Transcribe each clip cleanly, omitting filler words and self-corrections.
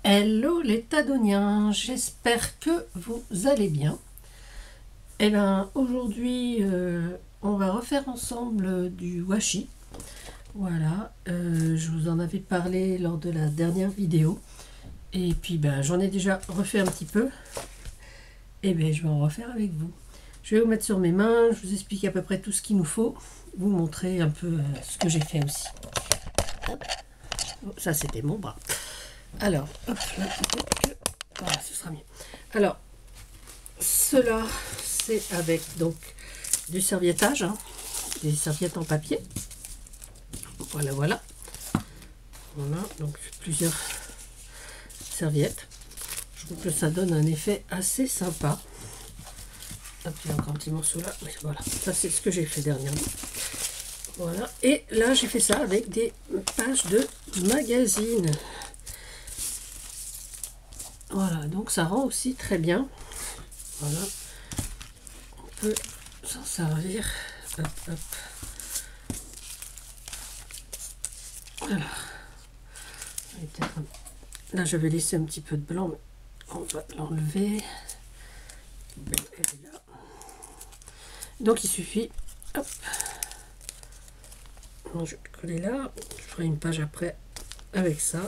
Hello les Tadoniens, j'espère que vous allez bien. Et bien aujourd'hui on va refaire ensemble du washi. Voilà, je vous en avais parlé lors de la dernière vidéo. Et puis ben, j'en ai déjà refait un petit peu. Et bien je vais en refaire avec vous. Je vais vous mettre sur mes mains, je vous explique à peu près tout ce qu'il nous faut. Vous montrer un peu ce que j'ai fait aussi. Hop. Ça c'était mon bras. Alors, hop, là, voilà, ce sera mieux. Alors, cela, c'est avec donc du serviettage, hein, des serviettes en papier. Voilà, voilà. Voilà, donc plusieurs serviettes. Je trouve que ça donne un effet assez sympa. Hop, il y a encore un petit morceau là. Oui, voilà, ça c'est ce que j'ai fait dernièrement. Voilà, et là j'ai fait ça avec des pages de magazine. Voilà, donc ça rend aussi très bien. Voilà, on peut s'en servir. Hop, hop. Voilà. Là, je vais laisser un petit peu de blanc, mais on va l'enlever. Donc, il suffit. Hop. Je vais le coller là. Je ferai une page après avec ça.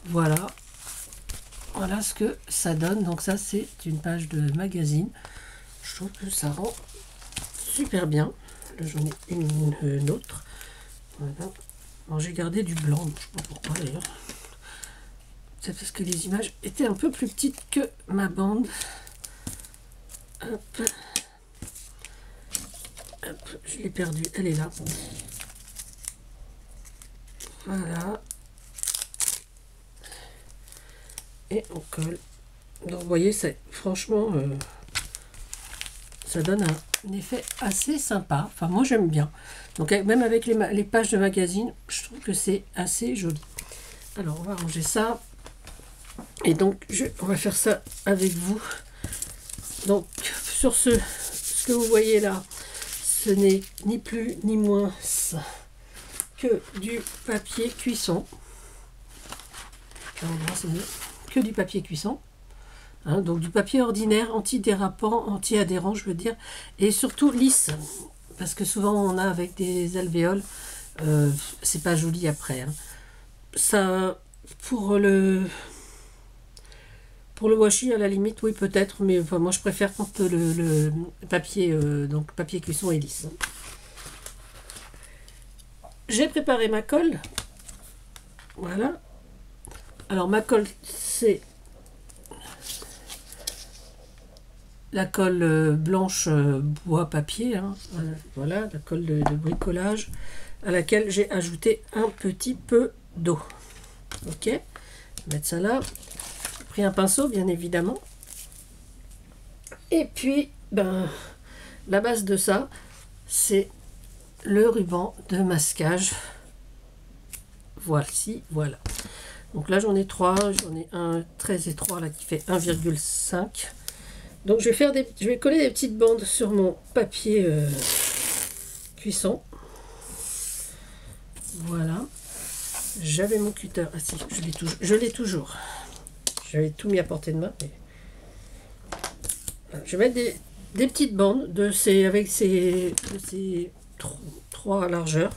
Voilà. Voilà ce que ça donne. Donc ça, c'est une page de magazine. Je trouve que ça rend super bien. Là, j'en ai une autre. Voilà. Bon, j'ai gardé du blanc. Je ne sais pas pourquoi d'ailleurs. C'est parce que les images étaient un peu plus petites que ma bande. Hop. Hop, je l'ai perdue. Elle est là. Voilà. Et on colle. Donc vous voyez, c'est franchement ça donne un effet assez sympa. Enfin moi j'aime bien. Donc même avec les pages de magazine, je trouve que c'est assez joli. Alors on va ranger ça. Et donc on va faire ça avec vous. Donc sur ce que vous voyez là, ce n'est ni plus ni moins que du papier cuisson. Que du papier cuisson. Hein, donc du papier ordinaire, antidérapant, anti-adhérent, je veux dire, et surtout lisse, parce que souvent on a avec des alvéoles, c'est pas joli après. Hein. Ça, pour le washi à la limite, oui peut-être, mais enfin, moi je préfère quand le papier, donc papier cuisson est lisse. J'ai préparé ma colle, voilà. Alors ma colle, c'est la colle blanche bois papier, hein. Voilà, la colle de bricolage à laquelle j'ai ajouté un petit peu d'eau. Ok, mettre ça là. J'ai pris un pinceau bien évidemment. Et puis, ben, la base de ça, c'est le ruban de masquage. Voici, voilà. Donc là j'en ai 3, j'en ai un très étroit là qui fait 1,5. Donc je vais coller des petites bandes sur mon papier cuisson. Voilà. J'avais mon cutter. Ah si, je l'ai toujours. J'avais tout mis à portée de main. Mais... Voilà. Je vais mettre des petites bandes avec ces 3 largeurs.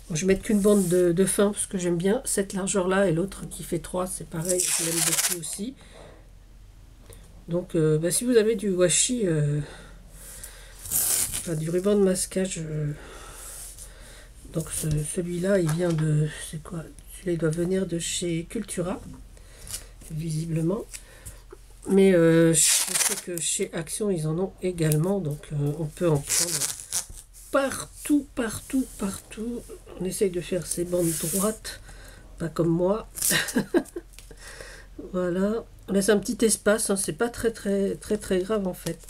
Donc, je vais mettre qu'une bande de fin parce que j'aime bien cette largeur là, et l'autre qui fait 3, c'est pareil, je l'aime beaucoup aussi. Donc, bah, si vous avez du washi, enfin, du ruban de masquage, donc celui-là, il vient de, c'est quoi? Celui-là, il doit venir de chez Cultura, visiblement. Mais je sais que chez Action, ils en ont également, donc on peut en prendre partout, partout, partout. On essaye de faire ces bandes droites, pas comme moi. Voilà. On laisse un petit espace, hein, c'est pas très grave en fait,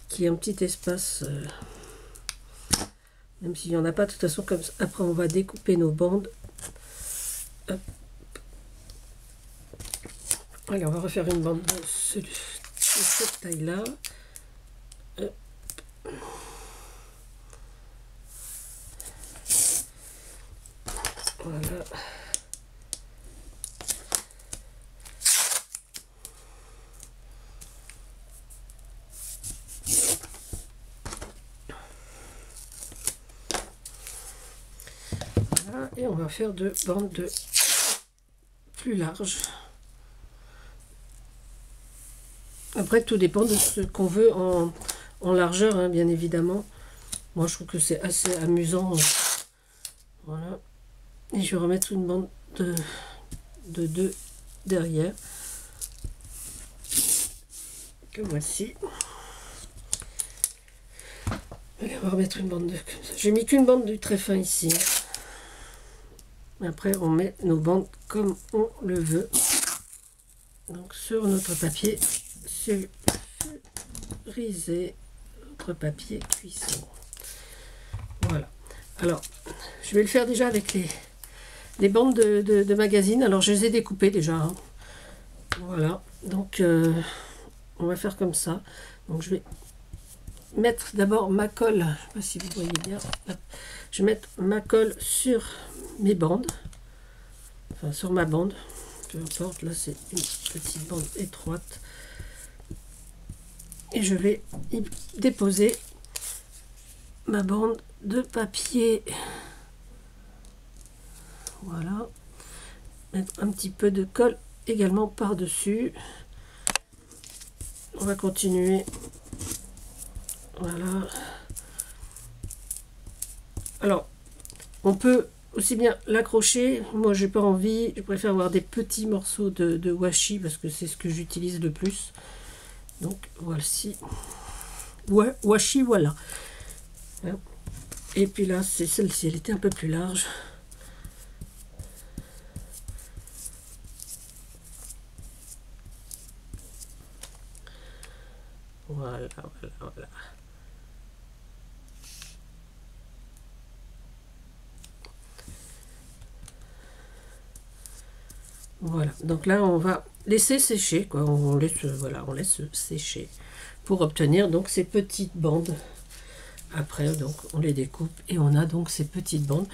qu'il y ait un petit espace, même s'il n'y en a pas, de toute façon, comme ça. Après on va découper nos bandes. Hop. Allez, on va refaire une bande de cette taille là. Voilà. Et on va faire deux bandes de plus larges. Après, tout dépend de ce qu'on veut en largeur, hein, bien évidemment. Moi, je trouve que c'est assez amusant. Voilà. Et je vais remettre une bande de 2 derrière. Que voici. Allez, on va remettre une bande de comme ça. J'ai mis qu'une bande du très fin ici. Après, on met nos bandes comme on le veut. Donc, sur notre papier sulfurisé, notre papier cuisson. Voilà. Alors, je vais le faire déjà avec les bandes de magazine. Alors, je les ai découpées déjà. Hein. Voilà. Donc, on va faire comme ça. Donc, je vais mettre d'abord ma colle. Je ne sais pas si vous voyez bien. Je vais mettre ma colle sur mes bandes. Enfin, sur ma bande. Peu importe. Là, c'est une petite bande étroite. Et je vais y déposer ma bande de papier. Voilà. Mettre un petit peu de colle également par-dessus. On va continuer. Voilà. Alors, on peut aussi bien l'accrocher. Moi, j'ai pas envie. Je préfère avoir des petits morceaux de washi parce que c'est ce que j'utilise le plus. Donc, voici. Washi, voilà. Et puis là, c'est celle-ci. Elle était un peu plus large. Voilà, voilà, voilà. Voilà, donc là on va laisser sécher, quoi. On laisse, voilà, on laisse sécher pour obtenir donc ces petites bandes. Après, donc on les découpe et on a donc ces petites bandes.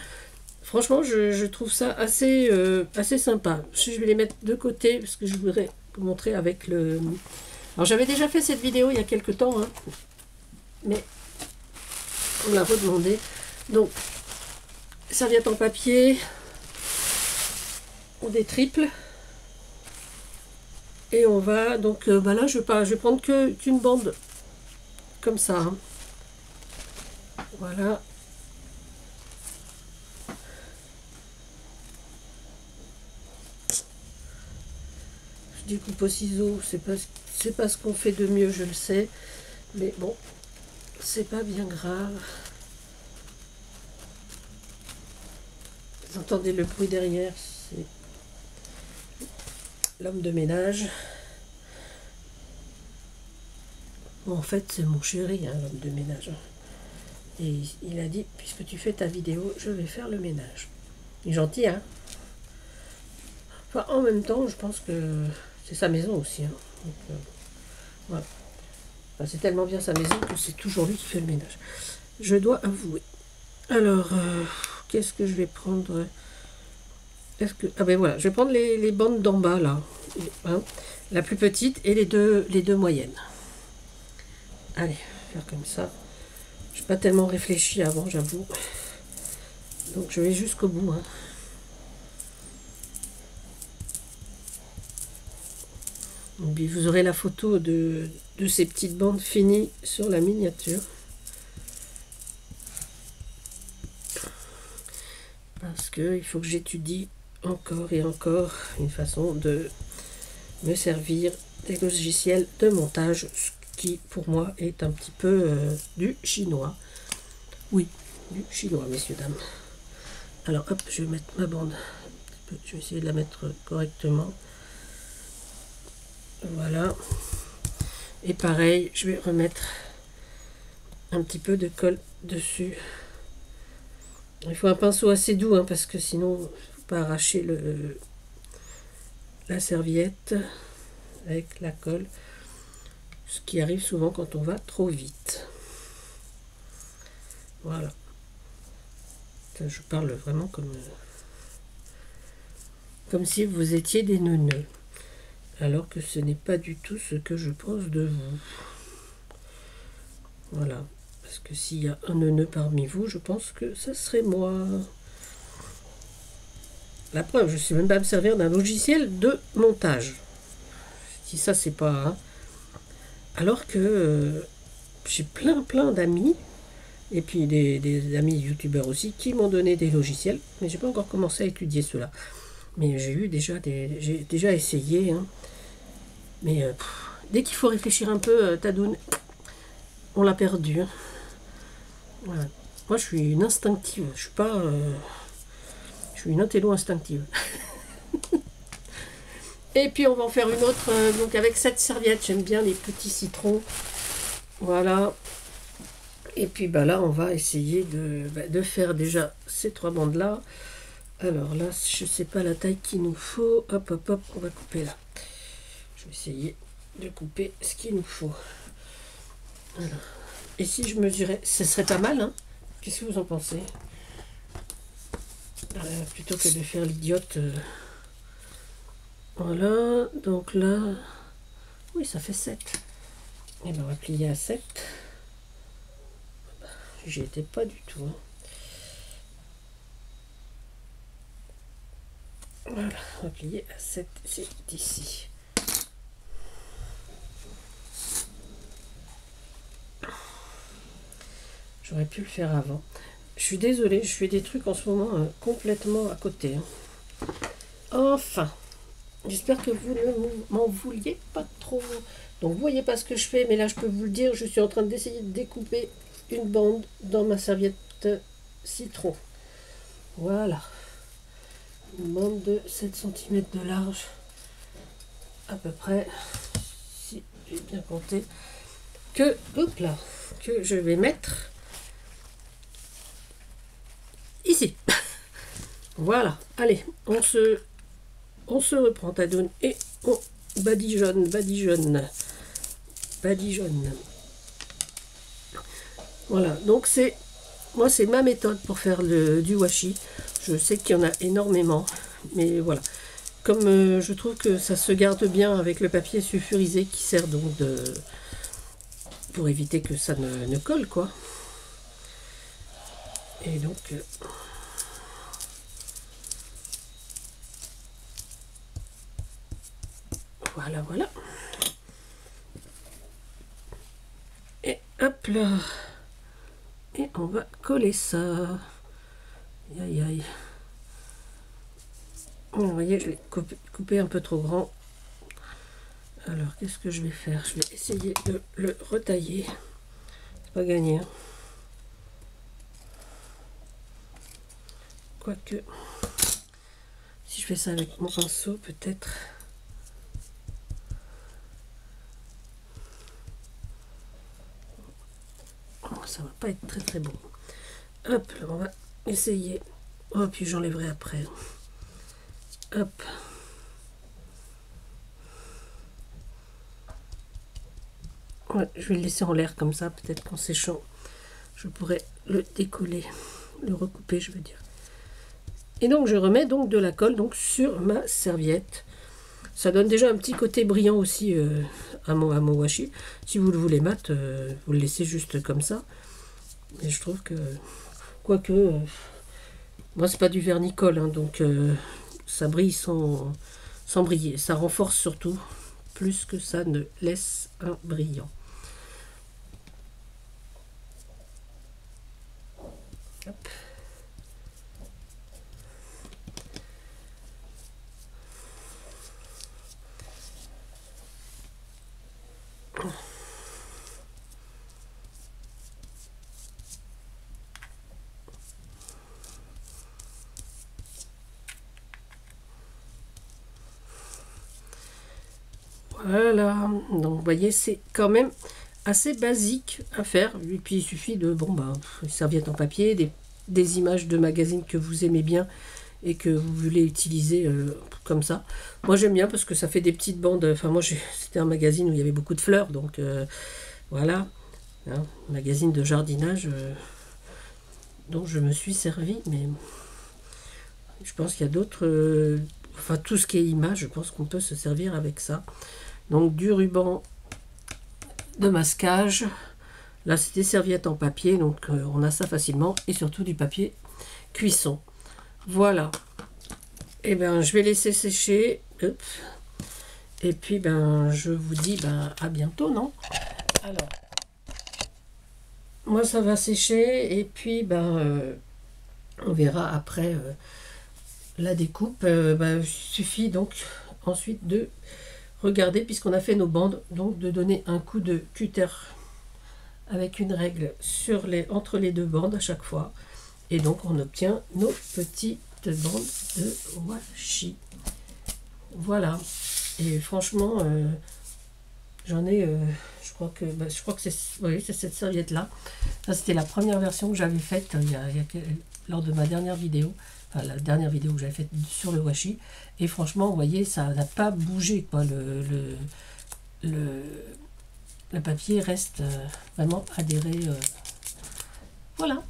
Franchement, je trouve ça assez, assez sympa. Je vais les mettre de côté parce que je voudrais vous montrer avec le. Alors j'avais déjà fait cette vidéo il y a quelques temps, hein, mais on l'a redemandé. Donc serviette en papier. Ou des triples et on va donc là je vais prendre qu'une bande comme ça, hein. Voilà, je découpe au ciseau, c'est pas ce qu'on fait de mieux, je le sais, mais bon, c'est pas bien grave. Vous entendez le bruit derrière, c'est l'homme de ménage. Bon, en fait, c'est mon chéri, hein, l'homme de ménage. Et il a dit, puisque tu fais ta vidéo, je vais faire le ménage. Il est gentil, hein. Enfin, en même temps, je pense que c'est sa maison aussi. Hein. Donc, voilà. Enfin, c'est tellement bien sa maison que c'est toujours lui qui fait le ménage. Je dois avouer. Alors, qu'est-ce que je vais prendre? Ah ben voilà, je vais prendre les bandes d'en bas là, hein, la plus petite et les deux moyennes. Allez, faire comme ça. Je n'ai pas tellement réfléchi avant, j'avoue. Donc je vais jusqu'au bout. Hein. Et puis vous aurez la photo de ces petites bandes finies sur la miniature. Parce qu'il faut que j'étudie encore et encore une façon de me servir des logiciels de montage, ce qui pour moi est un petit peu du chinois. Oui, du chinois, messieurs, dames. Alors hop, je vais mettre ma bande. Je vais essayer de la mettre correctement. Voilà. Et pareil, je vais remettre un petit peu de colle dessus. Il faut un pinceau assez doux, hein, parce que sinon, il ne faut pas arracher la serviette avec la colle. Ce qui arrive souvent quand on va trop vite. Voilà. Je parle vraiment comme si vous étiez des neuneux. Alors que ce n'est pas du tout ce que je pense de vous. Voilà. Parce que s'il y a un neuneu parmi vous, je pense que ça serait moi. La preuve, je ne sais même pas me servir d'un logiciel de montage. Si ça, c'est pas... Hein. Alors que j'ai plein d'amis, et puis des amis youtubeurs aussi, qui m'ont donné des logiciels, mais j'ai pas encore commencé à étudier cela. Mais j'ai déjà essayé, hein. Mais dès qu'il faut réfléchir un peu, Tadoun, on l'a perdu. Hein. Voilà. Moi, je suis une instinctive. Je suis pas... je suis une intello instinctive. Et puis, on va en faire une autre. Donc, avec cette serviette, j'aime bien les petits citrons. Voilà. Et puis, bah, là, on va essayer de faire déjà ces 3 bandes-là. Alors là, je sais pas la taille qu'il nous faut. Hop, hop, hop, on va couper là. Je vais essayer de couper ce qu'il nous faut. Voilà. Et si je mesurais, ce serait pas mal, hein? Qu'est-ce que vous en pensez? Plutôt que de faire l'idiote. Voilà, donc là, oui, ça fait 7. Et bien, on va plier à 7. J'y étais pas du tout. Hein. Voilà, on va plier à 7, c'est ici. J'aurais pu le faire avant. Je suis désolée, je fais des trucs en ce moment complètement à côté. Hein. Enfin, j'espère que vous ne m'en vouliez pas trop. Donc, vous voyez pas ce que je fais, mais là, je peux vous le dire, je suis en train d'essayer de découper une bande dans ma serviette citron. Voilà. Une bande de 7 cm de large, à peu près, si j'ai bien compté, que, hop là, que je vais mettre ici. Voilà, allez, on se reprend, Tadoun, et on badigeonne. Voilà, donc moi c'est ma méthode pour faire du washi. Je sais qu'il y en a énormément, mais voilà. Comme je trouve que ça se garde bien avec le papier sulfurisé qui sert donc pour éviter que ça ne colle, quoi. Et donc... voilà. Et hop là. Et on va coller ça. Aïe. Vous voyez, je l'ai coupé un peu trop grand. Alors, qu'est-ce que je vais faire? Je vais essayer de le retailler. C'est pas gagné. Hein. Quoique, si je fais ça avec mon pinceau, peut-être... Ça va pas être très bon. Hop, là, on va essayer. Oh, puis j'enlèverai après. Hop. Ouais, je vais le laisser en l'air comme ça. Peut-être qu'en séchant, je pourrais le décoller, le recouper, je veux dire. Et donc, je remets donc de la colle donc sur ma serviette. Ça donne déjà un petit côté brillant aussi à mon washi. Si vous le voulez mat, vous le laissez juste comme ça. Et je trouve que, quoique, moi c'est pas du vernicole, hein, donc ça brille sans briller. Ça renforce surtout, plus que ça ne laisse un brillant. Hop. Voilà, donc vous voyez, c'est quand même assez basique à faire. Et puis il suffit de, une serviette en papier, des images de magazines que vous aimez bien et que vous voulez utiliser comme ça. Moi j'aime bien parce que ça fait des petites bandes. Enfin moi c'était un magazine où il y avait beaucoup de fleurs, donc voilà, hein, magazine de jardinage dont je me suis servi, mais je pense qu'il y a d'autres, enfin tout ce qui est image, je pense qu'on peut se servir avec ça. Donc du ruban de masquage. Là c'est des serviettes en papier, donc on a ça facilement, et surtout du papier cuisson. Voilà. Et ben je vais laisser sécher. Hop. Et puis ben je vous dis ben à bientôt, non? Alors, moi ça va sécher et puis ben on verra après la découpe. Ben, il suffit donc ensuite de regarder, puisqu'on a fait nos bandes, donc de donner un coup de cutter avec une règle entre les deux bandes à chaque fois. Et donc on obtient nos petites bandes de washi. Voilà. Et franchement, j'en ai, je crois que c'est, oui, c'est cette serviette là. Ça c'était la première version que j'avais faite lors de ma dernière vidéo. Enfin, la dernière vidéo que j'avais faite sur le washi. Et franchement, vous voyez, ça n'a pas bougé, quoi. Le papier reste vraiment adhéré. Voilà.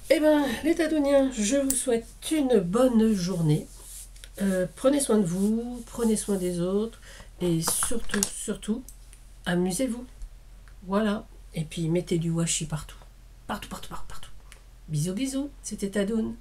Eh bien, les Tadoniens, je vous souhaite une bonne journée. Prenez soin de vous, prenez soin des autres. Et surtout, surtout, amusez-vous. Voilà. Et puis, mettez du washi partout. Partout, partout, partout, partout. Bisous, bisous. C'était Tadoun.